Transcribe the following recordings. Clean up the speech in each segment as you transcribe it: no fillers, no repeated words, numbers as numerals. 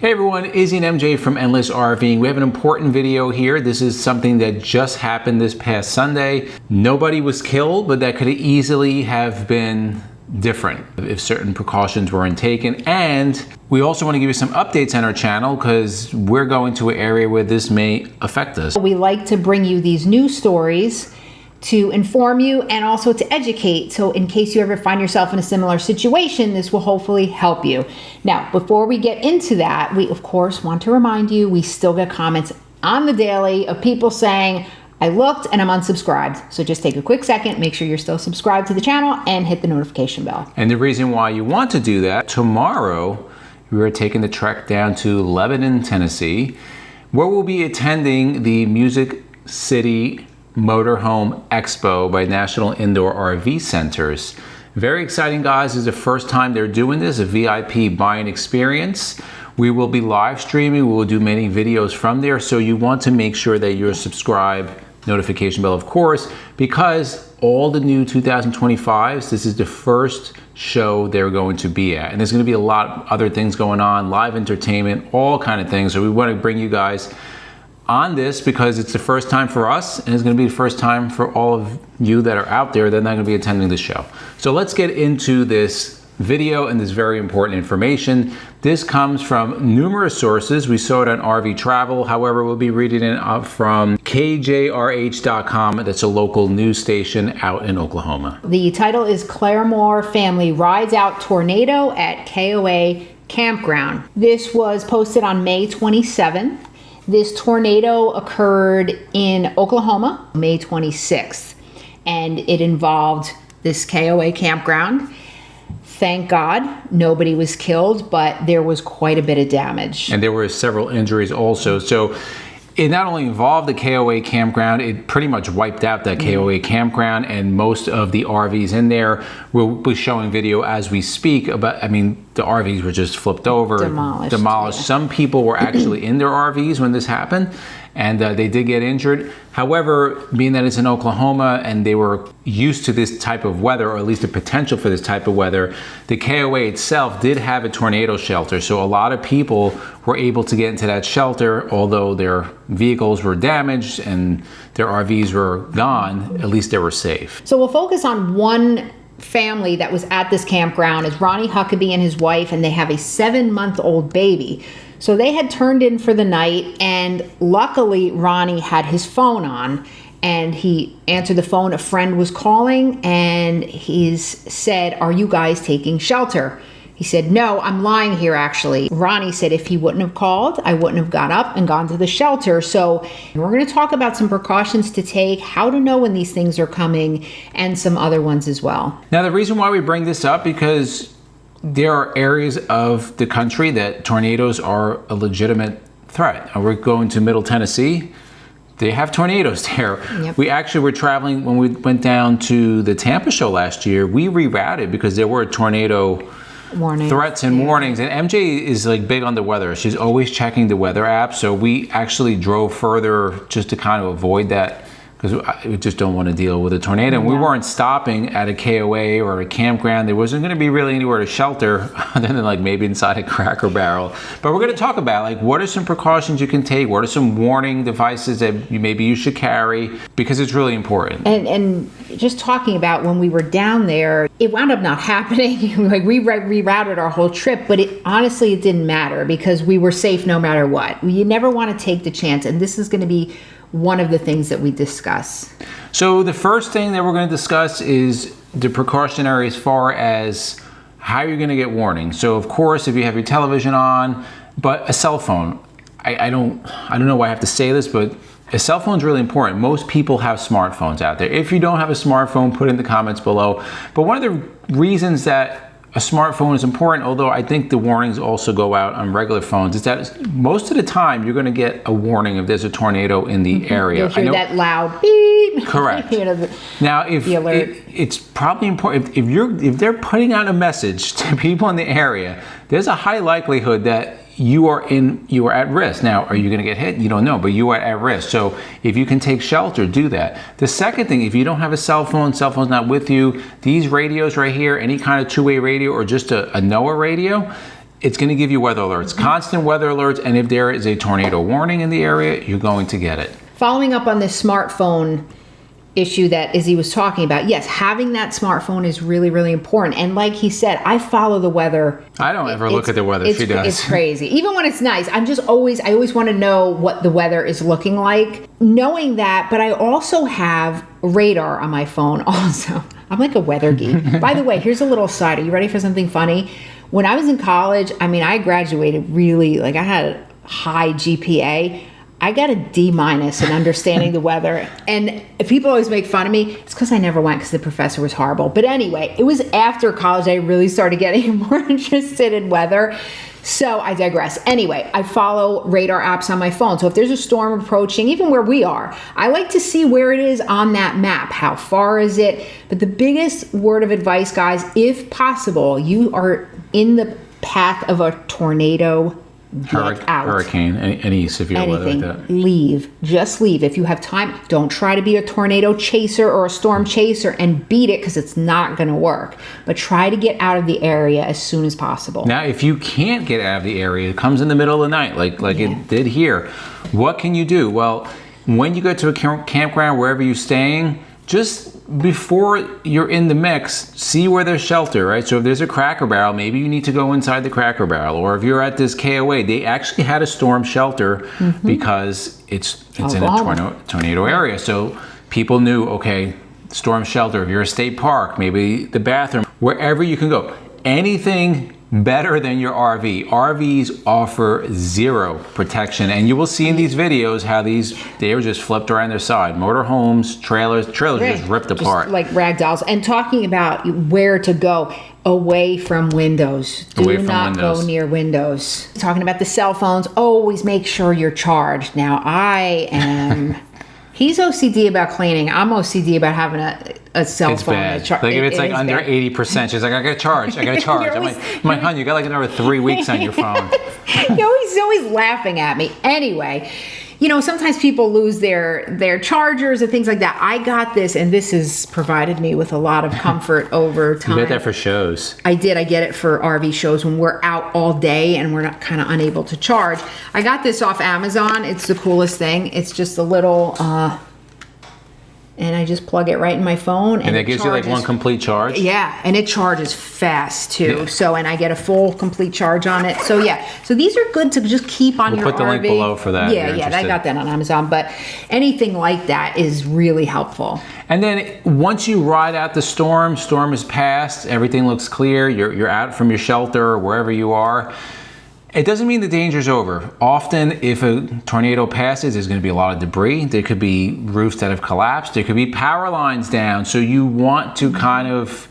Hey everyone, Izzy and MJ from Endless RVing. We have an important video here. This is something that just happened this past Sunday. Nobody was killed, but that could easily have been different if certain precautions weren't taken. And we also want to give you some updates on our channel because we're going to an area where this may affect us. We like to bring you these news stories to inform you and also to educate. So in case you ever find yourself in a similar situation, this will hopefully help you. Now, before we get into that, we of course want to remind you, we still get comments on the daily of people saying, I looked and I'm unsubscribed. So just take a quick second, make sure you're still subscribed to the channel and hit the notification bell. And the reason why you want to do that, tomorrow we are taking the trek down to Lebanon, Tennessee, where we'll be attending the Music City Motorhome Expo by National Indoor RV Centers. Very exciting, guys. This is the first time they're doing this, a VIP buying experience. We will be live streaming. We will do many videos from there. So you want to make sure that you're subscribed, notification bell, of course, because all the new 2025s, this is the first show they're going to be at. And there's going to be a lot of other things going on, live entertainment, all kind of things. So we want to bring you guys on this because it's the first time for us and it's going to be the first time for all of you that are out there that are not going to be attending the show. So let's get into this video and this very important information. This comes from numerous sources. We saw it on RV Travel. However, we'll be reading it up from KJRH.com. That's a local news station out in Oklahoma. The title is Claremore Family Rides Out Tornado at KOA Campground. This was posted on May 27th. This tornado occurred in Oklahoma, May 26th, and it involved this KOA campground. Thank God nobody was killed, but there was quite a bit of damage. And there were several injuries also. So it not only involved the KOA campground, it pretty much wiped out that KOA campground, and most of the RVs in there. We'll be showing video as we speak about, I mean, the RVs were just flipped over, demolished. Yeah. Some people were actually in their RVs when this happened, and they did get injured. However, being that it's in Oklahoma and they were used to this type of weather, or at least the potential for this type of weather, the KOA itself did have a tornado shelter. So a lot of people were able to get into that shelter, although their vehicles were damaged and their RVs were gone, at least they were safe. So we'll focus on one family that was at this campground. Is Ronnie Huckabee and his wife, and they have a 7-month-old baby. So they had turned in for the night, and luckily Ronnie had his phone on, and he answered the phone. A friend was calling, and he said, "Are you guys taking shelter?" He said, "No, I'm lying here actually." Ronnie said if he wouldn't have called, I wouldn't have got up and gone to the shelter. So we're going to talk about some precautions to take, how to know when these things are coming, and some other ones as well. Now, the reason why we bring this up, because there are areas of the country that tornadoes are a legitimate threat. We're going to Middle Tennessee. They have tornadoes there. Yep. We actually were traveling when we went down to the Tampa show last year. We rerouted because there were tornado threats and warnings. And MJ is like big on the weather. She's always checking the weather app. So we actually drove further just to kind of avoid that, because we just don't want to deal with a tornado. And we weren't stopping at a KOA or a campground. There wasn't going to be really anywhere to shelter other than like maybe inside a Cracker Barrel. But we're going to talk about like what are some precautions you can take, what are some warning devices that maybe you should carry, because it's really important. And just talking about when we were down there, it wound up not happening. Like we rerouted our whole trip, but honestly it didn't matter because we were safe no matter what. You never want to take the chance, and this is going to be one of the things that we discuss. So the first thing that we're going to discuss is the precautionary as far as how you're going to get warnings. So of course, if you have your television on, but a cell phone, I don't know why I have to say this, but a cell phone is really important. Most people have smartphones out there. If you don't have a smartphone, put it in the comments below. But one of the reasons that a smartphone is important, although I think the warnings also go out on regular phones, is that most of the time you're going to get a warning if there's a tornado in the area. You'll hear that loud beep. Correct. Now, it's probably important if they're putting out a message to people in the area, there's a high likelihood that you are at risk. Now, are you going to get hit? You don't know, but you are at risk. So if you can take shelter, do that. The second thing, if you don't have a cell phone's not with you, these radios right here, any kind of two-way radio or just a NOAA radio, it's going to give you weather alerts, constant weather alerts, and if there is a tornado warning in the area, you're going to get it. Following up on this smartphone issue that Izzy was talking about, yes, having that smartphone is really, really important. And like he said, I follow the weather. I don't ever look at the weather. She does. It's crazy. Even when it's nice, I always want to know what the weather is looking like. Knowing that, but I also have radar on my phone also. I'm like a weather geek. By the way, here's a little side. Are you ready for something funny? When I was in college, I graduated really, I had a high GPA. I got a D- in understanding the weather. And people always make fun of me. It's because I never went because the professor was horrible. But anyway, it was after college I really started getting more interested in weather. So I digress. Anyway, I follow radar apps on my phone. So if there's a storm approaching, even where we are, I like to see where it is on that map. How far is it? But the biggest word of advice, guys, if possible, you are in the path of a tornado, get out. Hurricane, any severe weather like that. Leave. Just leave. If you have time, don't try to be a tornado chaser or a storm chaser and beat it, because it's not going to work. But try to get out of the area as soon as possible. Now, if you can't get out of the area, it comes in the middle of the night, like it did here. What can you do? Well, when you go to a campground, wherever you're staying, just before you're in the mix, see where there's shelter, right? So if there's a Cracker Barrel, maybe you need to go inside the Cracker Barrel. Or if you're at this KOA, they actually had a storm shelter because it's in a tornado area. So people knew, okay, storm shelter. If you're a state park, maybe the bathroom, wherever you can go. Anything better than your RV. RVs offer zero protection, and you will see in these videos how they are just flipped around their side. Motorhomes, trailers just ripped apart. Like rag dolls. And talking about where to go, away from windows. Do not go near windows. Talking about the cell phones, always make sure you're charged. Now, I am... He's OCD about cleaning. I'm OCD about having a cell phone. It's bad. If it's under 80%, she's like, I gotta charge. I'm like, hon, you got another 3 weeks on your phone. He's always laughing at me. Anyway, sometimes people lose their chargers and things like that. I got this, and this has provided me with a lot of comfort over time. You get that for shows. I did. I get it for RV shows when we're out all day and we're not kind of unable to charge. I got this off Amazon. It's the coolest thing. It's just a little... and I just plug it right in my phone. And that gives you one complete charge? Yeah, and it charges fast too. Yeah. So, and I get a full complete charge on it. So yeah, so these are good to just keep on your RV. We'll put the link below for that. Yeah, I got that on Amazon. But anything like that is really helpful. And then once you ride out the storm is past, everything looks clear, you're out from your shelter or wherever you are. It doesn't mean the danger's over. Often, if a tornado passes, there's going to be a lot of debris. There could be roofs that have collapsed. There could be power lines down. So you want to kind of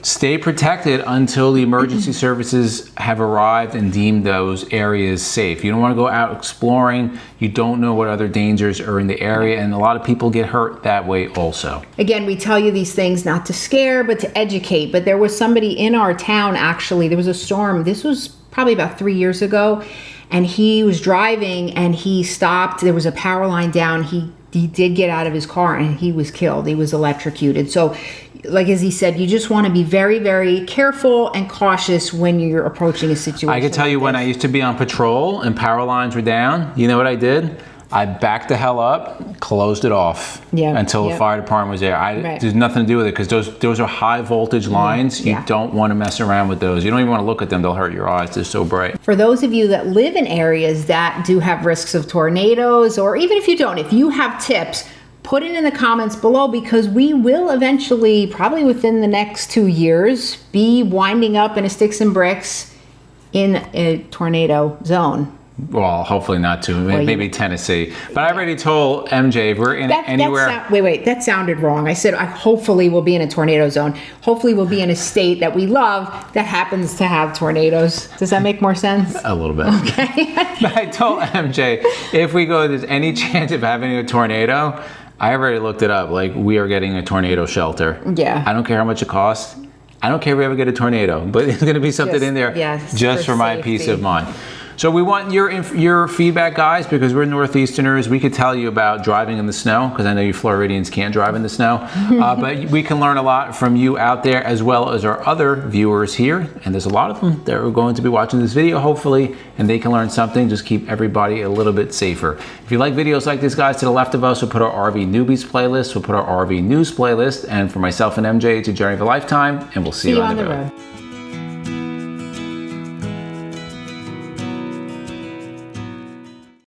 stay protected until the emergency services have arrived and deemed those areas safe. You don't want to go out exploring. You don't know what other dangers are in the area, and a lot of people get hurt that way also. Again, we tell you these things not to scare, but to educate. But there was somebody in our town, actually, there was a storm. This was probably about 3 years ago, and he was driving and he stopped. There was a power line down. He did get out of his car and he was killed. He was electrocuted. So like as he said, you just want to be very, very careful and cautious when you're approaching a situation. I can tell you when I used to be on patrol and power lines were down, you know what I did? I backed the hell up, closed it off until the fire department was there. There's nothing to do with it because those are high voltage lines. You don't want to mess around with those. You don't even want to look at them. They'll hurt your eyes. They're so bright. For those of you that live in areas that do have risks of tornadoes, or even if you don't, if you have tips, put it in the comments below, because we will eventually, probably within the next 2 years, be winding up in a sticks and bricks in a tornado zone. Well, hopefully not too. Maybe Tennessee. But I already told MJ if we're in anywhere. Wait, that sounded wrong. I said hopefully we'll be in a tornado zone. Hopefully we'll be in a state that we love that happens to have tornadoes. Does that make more sense? A little bit. Okay. But I told MJ if we go, there's any chance of having a tornado. I already looked it up. We are getting a tornado shelter. Yeah. I don't care how much it costs. I don't care if we ever get a tornado, but there's going to be something in there just for my peace of mind. So we want your feedback, guys, because we're Northeasterners. We could tell you about driving in the snow, because I know you Floridians can't drive in the snow. But we can learn a lot from you out there, as well as our other viewers here. And there's a lot of them that are going to be watching this video, hopefully, and they can learn something. Just keep everybody a little bit safer. If you like videos like this, guys, to the left of us, we'll put our RV Newbies playlist. We'll put our RV News playlist. And for myself and MJ, it's a journey of a lifetime, and we'll see you on the road.